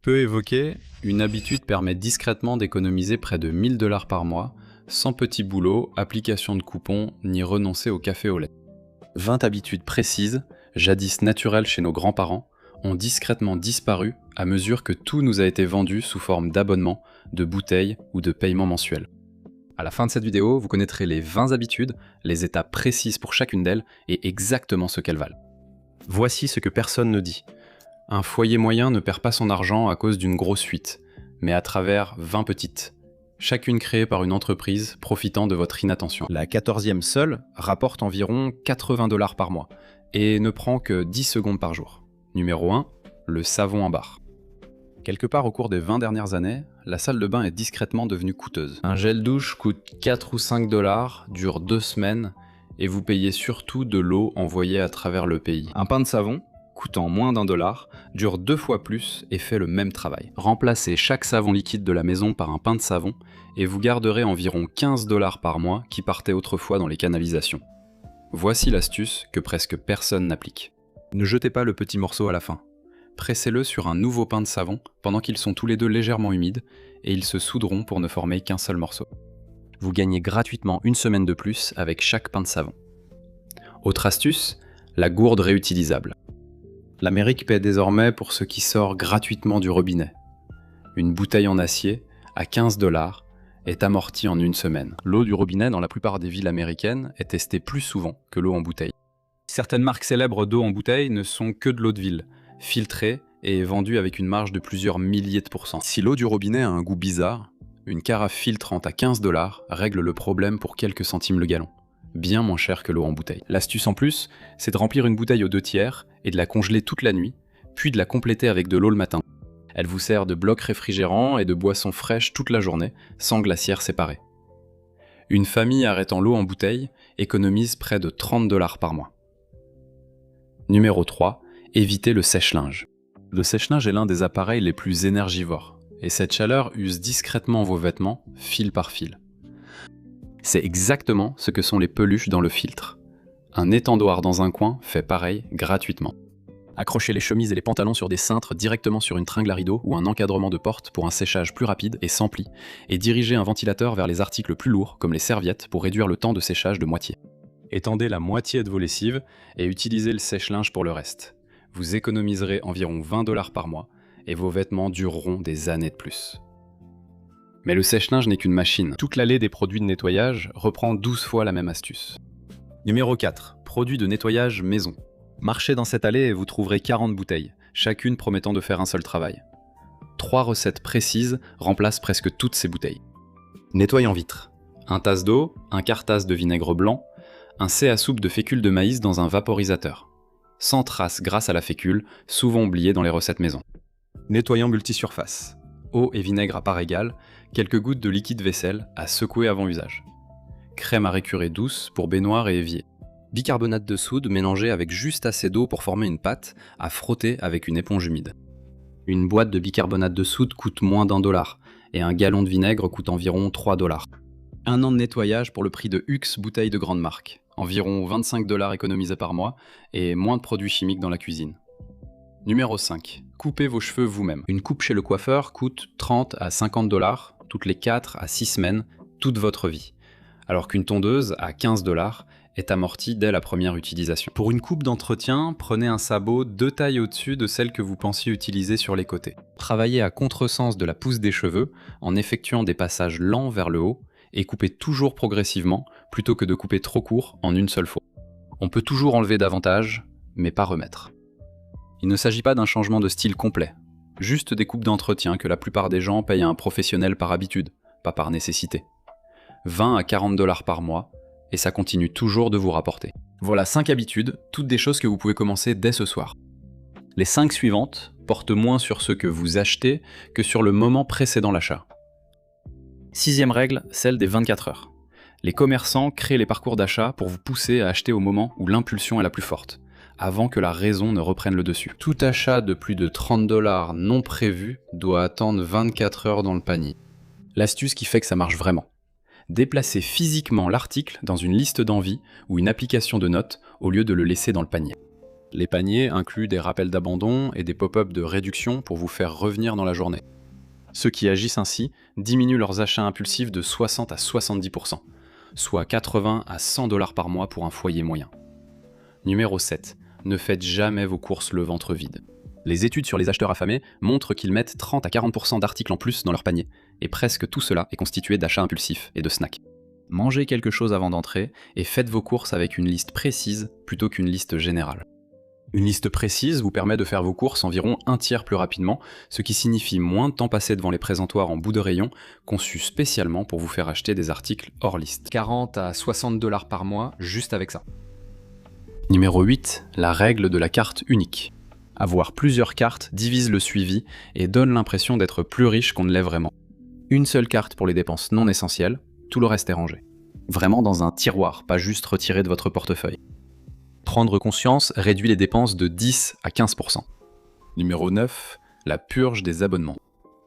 Peu évoquée, une habitude permet discrètement d'économiser près de 1 000 $ par mois, sans petit boulot, application de coupons, ni renoncer au café au lait. 20 habitudes précises, jadis naturelles chez nos grands-parents, ont discrètement disparu à mesure que tout nous a été vendu sous forme d'abonnement, de bouteilles ou de paiement mensuel. À la fin de cette vidéo, vous connaîtrez les 20 habitudes, les étapes précises pour chacune d'elles et exactement ce qu'elles valent. Voici ce que personne ne dit. Un foyer moyen ne perd pas son argent à cause d'une grosse fuite, mais à travers 20 petites, chacune créée par une entreprise profitant de votre inattention. La 14e seule rapporte environ 80 $ par mois et ne prend que 10 secondes par jour. Numéro 1, le savon en barre. Quelque part au cours des 20 dernières années, la salle de bain est discrètement devenue coûteuse. Un gel douche coûte 4 ou 5 $, dure 2 semaines, et vous payez surtout de l'eau envoyée à travers le pays. Un pain de savon, coûtant moins d'1 $, dure 2 fois plus et fait le même travail. Remplacez chaque savon liquide de la maison par un pain de savon, et vous garderez environ 15 $ par mois qui partaient autrefois dans les canalisations. Voici l'astuce que presque personne n'applique. Ne jetez pas le petit morceau à la fin. Pressez-le sur un nouveau pain de savon pendant qu'ils sont tous les deux légèrement humides et ils se souderont pour ne former qu'un seul morceau. Vous gagnez gratuitement une semaine de plus avec chaque pain de savon. Autre astuce, la gourde réutilisable. L'Amérique paie désormais pour ce qui sort gratuitement du robinet. Une bouteille en acier, à 15 $, est amortie en une semaine. L'eau du robinet dans la plupart des villes américaines est testée plus souvent que l'eau en bouteille. Certaines marques célèbres d'eau en bouteille ne sont que de l'eau de ville, filtrée et vendue avec une marge de plusieurs milliers de pourcents. Si l'eau du robinet a un goût bizarre, une carafe filtrante à 15 $ règle le problème pour quelques centimes le gallon. Bien moins cher que l'eau en bouteille. L'astuce en plus, c'est de remplir une bouteille aux 2/3 et de la congeler toute la nuit, puis de la compléter avec de l'eau le matin. Elle vous sert de bloc réfrigérant et de boisson fraîche toute la journée, sans glacière séparée. Une famille arrêtant l'eau en bouteille économise près de 30 $ par mois. Numéro 3, évitez le sèche-linge. Le sèche-linge est l'un des appareils les plus énergivores, et cette chaleur use discrètement vos vêtements, fil par fil. C'est exactement ce que sont les peluches dans le filtre. Un étendoir dans un coin fait pareil gratuitement. Accrochez les chemises et les pantalons sur des cintres directement sur une tringle à rideau ou un encadrement de porte pour un séchage plus rapide et sans plis, et dirigez un ventilateur vers les articles plus lourds comme les serviettes pour réduire le temps de séchage de moitié. Étendez la moitié de vos lessives et utilisez le sèche-linge pour le reste. Vous économiserez environ 20 $ par mois et vos vêtements dureront des années de plus. Mais le sèche-linge n'est qu'une machine. Toute l'allée des produits de nettoyage reprend 12 fois la même astuce. Numéro 4. Produits de nettoyage maison. Marchez dans cette allée et vous trouverez 40 bouteilles, chacune promettant de faire un seul travail. 3 recettes précises remplacent presque toutes ces bouteilles. Nettoyant vitre. 1 tasse d'eau, 1/4 tasse de vinaigre blanc, un C à soupe de fécule de maïs dans un vaporisateur. Sans trace grâce à la fécule, souvent oubliée dans les recettes maison. Nettoyant multisurface. Eau et vinaigre à part égale, quelques gouttes de liquide vaisselle à secouer avant usage. Crème à récurer douce pour baignoire et évier. Bicarbonate de soude mélangé avec juste assez d'eau pour former une pâte à frotter avec une éponge humide. Une boîte de bicarbonate de soude coûte moins d'1 $ et un gallon de vinaigre coûte environ 3 $. Un an de nettoyage pour le prix de Hux bouteilles de grande marque. Environ 25 $ économisés par mois et moins de produits chimiques dans la cuisine. Numéro 5. Coupez vos cheveux vous-même. Une coupe chez le coiffeur coûte 30 à 50 $ toutes les 4 à 6 semaines, toute votre vie. Alors qu'une tondeuse à 15 $ est amortie dès la première utilisation. Pour une coupe d'entretien, prenez un sabot 2 tailles au-dessus de celle que vous pensiez utiliser sur les côtés. Travaillez à contresens de la pousse des cheveux en effectuant des passages lents vers le haut et coupez toujours progressivement plutôt que de couper trop court en une seule fois. On peut toujours enlever davantage, mais pas remettre. Il ne s'agit pas d'un changement de style complet, juste des coupes d'entretien que la plupart des gens payent à un professionnel par habitude, pas par nécessité. 20 à 40 $ par mois, et ça continue toujours de vous rapporter. Voilà 5 habitudes, toutes des choses que vous pouvez commencer dès ce soir. Les 5 suivantes portent moins sur ce que vous achetez que sur le moment précédent l'achat. 6e règle, celle des 24 heures. Les commerçants créent les parcours d'achat pour vous pousser à acheter au moment où l'impulsion est la plus forte, avant que la raison ne reprenne le dessus. Tout achat de plus de 30 $ non prévu doit attendre 24 heures dans le panier. L'astuce qui fait que ça marche vraiment. Déplacez physiquement l'article dans une liste d'envie ou une application de notes au lieu de le laisser dans le panier. Les paniers incluent des rappels d'abandon et des pop-up de réduction pour vous faire revenir dans la journée. Ceux qui agissent ainsi diminuent leurs achats impulsifs de 60 à 70%, soit 80 à 100 $ par mois pour un foyer moyen. Numéro 7. Ne faites jamais vos courses le ventre vide. Les études sur les acheteurs affamés montrent qu'ils mettent 30 à 40% d'articles en plus dans leur panier, et presque tout cela est constitué d'achats impulsifs et de snacks. Mangez quelque chose avant d'entrer et faites vos courses avec une liste précise plutôt qu'une liste générale. Une liste précise vous permet de faire vos courses environ un tiers plus rapidement, ce qui signifie moins de temps passé devant les présentoirs en bout de rayon, conçus spécialement pour vous faire acheter des articles hors liste. 40 à 60 $ par mois, juste avec ça. Numéro 8, la règle de la carte unique. Avoir plusieurs cartes divise le suivi et donne l'impression d'être plus riche qu'on ne l'est vraiment. Une seule carte pour les dépenses non essentielles, tout le reste est rangé. Vraiment dans un tiroir, pas juste retiré de votre portefeuille. Prendre conscience réduit les dépenses de 10 à 15%. Numéro 9, la purge des abonnements.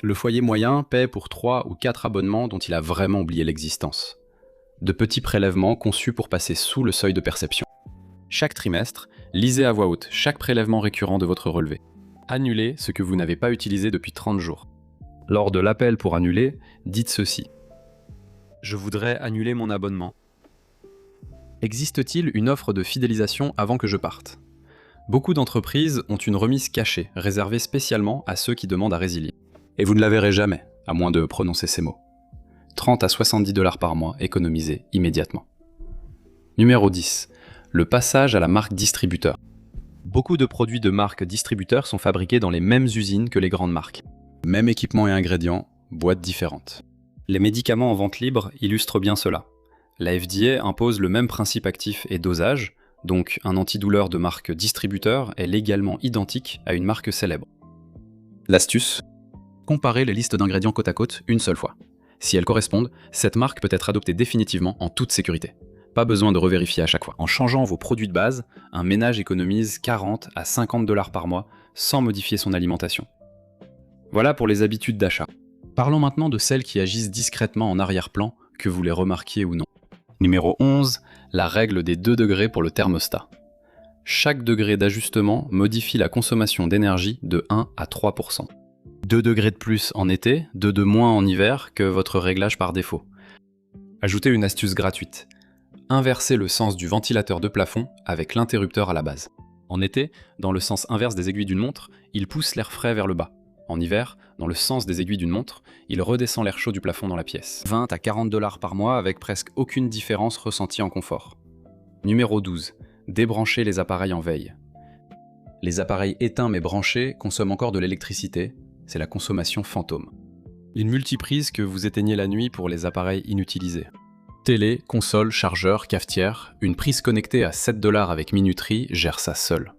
Le foyer moyen paie pour 3 ou 4 abonnements dont il a vraiment oublié l'existence. De petits prélèvements conçus pour passer sous le seuil de perception. Chaque trimestre, lisez à voix haute chaque prélèvement récurrent de votre relevé. Annulez ce que vous n'avez pas utilisé depuis 30 jours. Lors de l'appel pour annuler, dites ceci. Je voudrais annuler mon abonnement. Existe-t-il une offre de fidélisation avant que je parte ? Beaucoup d'entreprises ont une remise cachée, réservée spécialement à ceux qui demandent à résilier. Et vous ne la verrez jamais, à moins de prononcer ces mots. 30 à 70 $ par mois économisés immédiatement. Numéro 10. Le passage à la marque distributeur. Beaucoup de produits de marque distributeur sont fabriqués dans les mêmes usines que les grandes marques. Même équipement et ingrédients, boîtes différentes. Les médicaments en vente libre illustrent bien cela. La FDA impose le même principe actif et dosage, donc un antidouleur de marque distributeur est légalement identique à une marque célèbre. L'astuce ? Comparez les listes d'ingrédients côte à côte une seule fois. Si elles correspondent, cette marque peut être adoptée définitivement en toute sécurité. Pas besoin de revérifier à chaque fois. En changeant vos produits de base, un ménage économise 40 à 50 $ par mois sans modifier son alimentation. Voilà pour les habitudes d'achat. Parlons maintenant de celles qui agissent discrètement en arrière-plan, que vous les remarquiez ou non. Numéro 11, la règle des 2 degrés pour le thermostat. Chaque degré d'ajustement modifie la consommation d'énergie de 1 à 3%. 2 degrés de plus en été, 2 de moins en hiver que votre réglage par défaut. Ajoutez une astuce gratuite. Inversez le sens du ventilateur de plafond avec l'interrupteur à la base. En été, dans le sens inverse des aiguilles d'une montre, il pousse l'air frais vers le bas. En hiver, dans le sens des aiguilles d'une montre, il redescend l'air chaud du plafond dans la pièce. 20 à 40 $ par mois avec presque aucune différence ressentie en confort. Numéro 12. Débranchez les appareils en veille. Les appareils éteints mais branchés consomment encore de l'électricité, c'est la consommation fantôme. Une multiprise que vous éteignez la nuit pour les appareils inutilisés. Télé, console, chargeur, cafetière, une prise connectée à 7 $ avec minuterie gère ça seule.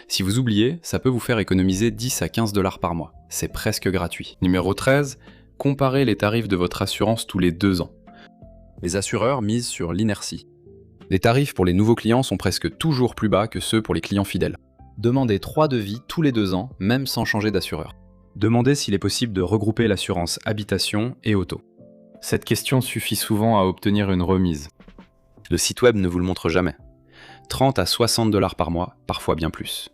Si vous oubliez, ça peut vous faire économiser 10 à 15 $ par mois. C'est presque gratuit. Numéro 13, comparez les tarifs de votre assurance tous les 2 ans. Les assureurs misent sur l'inertie. Les tarifs pour les nouveaux clients sont presque toujours plus bas que ceux pour les clients fidèles. Demandez 3 devis tous les 2 ans, même sans changer d'assureur. Demandez s'il est possible de regrouper l'assurance habitation et auto. Cette question suffit souvent à obtenir une remise. Le site web ne vous le montre jamais. 30 à 60 $ par mois, parfois bien plus.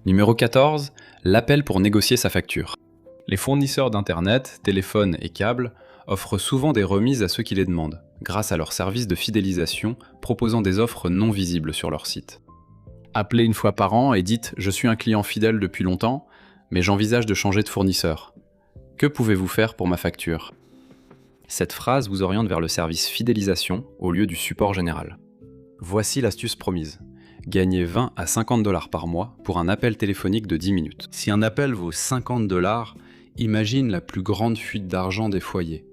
Numéro 14, l'appel pour négocier sa facture. Les fournisseurs d'internet, téléphone et câbles offrent souvent des remises à ceux qui les demandent, grâce à leur service de fidélisation proposant des offres non visibles sur leur site. Appelez une fois par an et dites « Je suis un client fidèle depuis longtemps, mais j'envisage de changer de fournisseur. Que pouvez-vous faire pour ma facture ?» Cette phrase vous oriente vers le service fidélisation au lieu du support général. Voici l'astuce promise. Gagnez 20 à 50 $ par mois pour un appel téléphonique de 10 minutes. Si un appel vaut 50 $, imagine la plus grande fuite d'argent des foyers.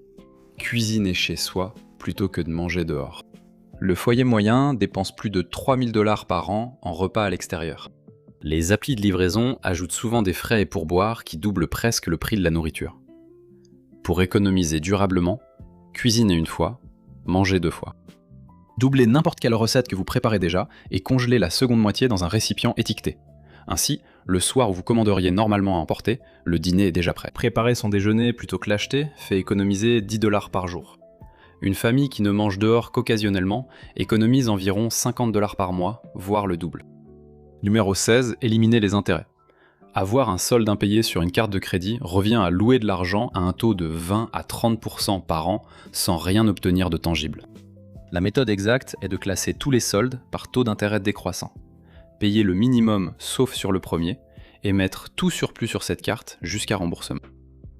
Cuisiner chez soi plutôt que de manger dehors. Le foyer moyen dépense plus de 3000 $ par an en repas à l'extérieur. Les applis de livraison ajoutent souvent des frais et pourboires qui doublent presque le prix de la nourriture. Pour économiser durablement, cuisinez une fois, mangez 2 fois. Doublez n'importe quelle recette que vous préparez déjà et congelez la seconde moitié dans un récipient étiqueté. Ainsi, le soir où vous commanderiez normalement à emporter, le dîner est déjà prêt. Préparer son déjeuner plutôt que l'acheter fait économiser 10 $ par jour. Une famille qui ne mange dehors qu'occasionnellement économise environ 50 $ par mois, voire le double. Numéro 16, éliminer les intérêts. Avoir un solde impayé sur une carte de crédit revient à louer de l'argent à un taux de 20 à 30% par an sans rien obtenir de tangible. La méthode exacte est de classer tous les soldes par taux d'intérêt décroissant. Payer le minimum sauf sur le premier et mettre tout surplus sur cette carte jusqu'à remboursement.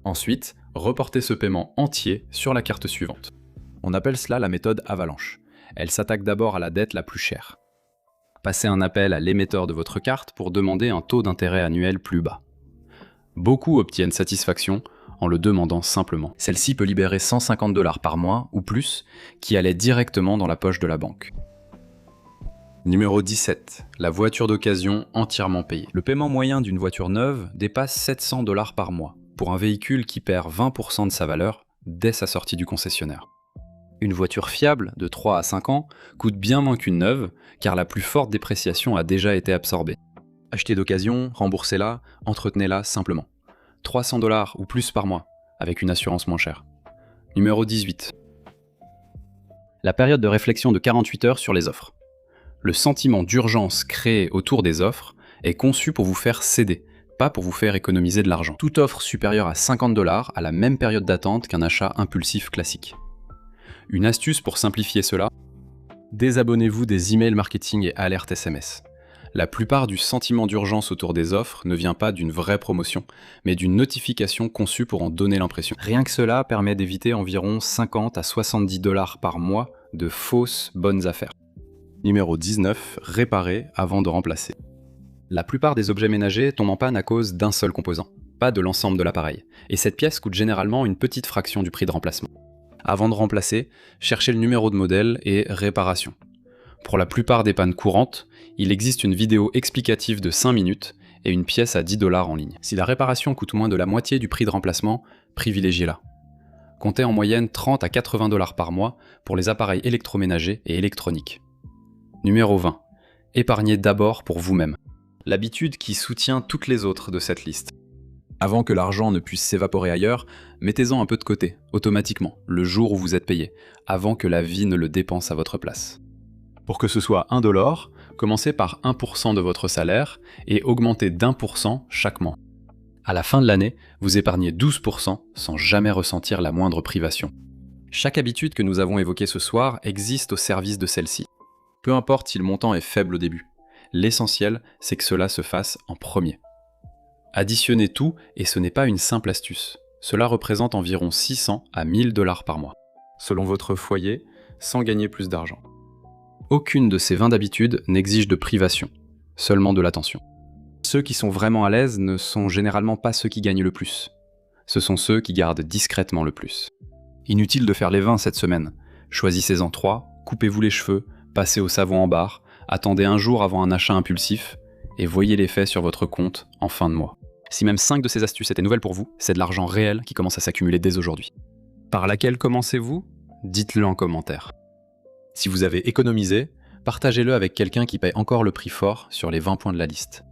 Ensuite, reporter ce paiement entier sur la carte suivante. On appelle cela la méthode avalanche. Elle s'attaque d'abord à la dette la plus chère. Passez un appel à l'émetteur de votre carte pour demander un taux d'intérêt annuel plus bas. Beaucoup obtiennent satisfaction en le demandant simplement. Celle-ci peut libérer 150 $ par mois ou plus qui allaient directement dans la poche de la banque. Numéro 17. La voiture d'occasion entièrement payée. Le paiement moyen d'une voiture neuve dépasse 700 $ par mois pour un véhicule qui perd 20% de sa valeur dès sa sortie du concessionnaire. Une voiture fiable de 3 à 5 ans coûte bien moins qu'une neuve, car la plus forte dépréciation a déjà été absorbée. Achetez d'occasion, remboursez-la, entretenez-la simplement. 300 $ ou plus par mois, avec une assurance moins chère. Numéro 18. La période de réflexion de 48 heures sur les offres. Le sentiment d'urgence créé autour des offres est conçu pour vous faire céder, pas pour vous faire économiser de l'argent. Toute offre supérieure à 50 $ a la même période d'attente qu'un achat impulsif classique. Une astuce pour simplifier cela, désabonnez-vous des emails marketing et alertes SMS. La plupart du sentiment d'urgence autour des offres ne vient pas d'une vraie promotion, mais d'une notification conçue pour en donner l'impression. Rien que cela permet d'éviter environ 50 à 70 $ par mois de fausses bonnes affaires. Numéro 19, réparer avant de remplacer. La plupart des objets ménagers tombent en panne à cause d'un seul composant, pas de l'ensemble de l'appareil, et cette pièce coûte généralement une petite fraction du prix de remplacement. Avant de remplacer, cherchez le numéro de modèle et réparation. Pour la plupart des pannes courantes, il existe une vidéo explicative de 5 minutes et une pièce à 10 $ en ligne. Si la réparation coûte moins de la moitié du prix de remplacement, privilégiez-la. Comptez en moyenne 30 à 80 $ par mois pour les appareils électroménagers et électroniques. Numéro 20. Épargnez d'abord pour vous-même. L'habitude qui soutient toutes les autres de cette liste. Avant que l'argent ne puisse s'évaporer ailleurs, mettez-en un peu de côté, automatiquement, le jour où vous êtes payé, avant que la vie ne le dépense à votre place. Pour que ce soit 1 $, commencez par 1% de votre salaire et augmentez d'1% chaque mois. À la fin de l'année, vous épargnez 12% sans jamais ressentir la moindre privation. Chaque habitude que nous avons évoquée ce soir existe au service de celle-ci. Peu importe si le montant est faible au début. L'essentiel, c'est que cela se fasse en premier. Additionnez tout et ce n'est pas une simple astuce. Cela représente environ 600 à 1000 $ par mois, selon votre foyer, sans gagner plus d'argent. Aucune de ces 20 d'habitudes n'exige de privation, seulement de l'attention. Ceux qui sont vraiment à l'aise ne sont généralement pas ceux qui gagnent le plus. Ce sont ceux qui gardent discrètement le plus. Inutile de faire les 20 cette semaine. Choisissez-en 3, coupez-vous les cheveux, passez au savon en barre, attendez un jour avant un achat impulsif et voyez l'effet sur votre compte en fin de mois. Si même 5 de ces astuces étaient nouvelles pour vous, c'est de l'argent réel qui commence à s'accumuler dès aujourd'hui. Par laquelle commencez-vous ? Dites-le en commentaire. Si vous avez économisé, partagez-le avec quelqu'un qui paye encore le prix fort sur les 20 points de la liste.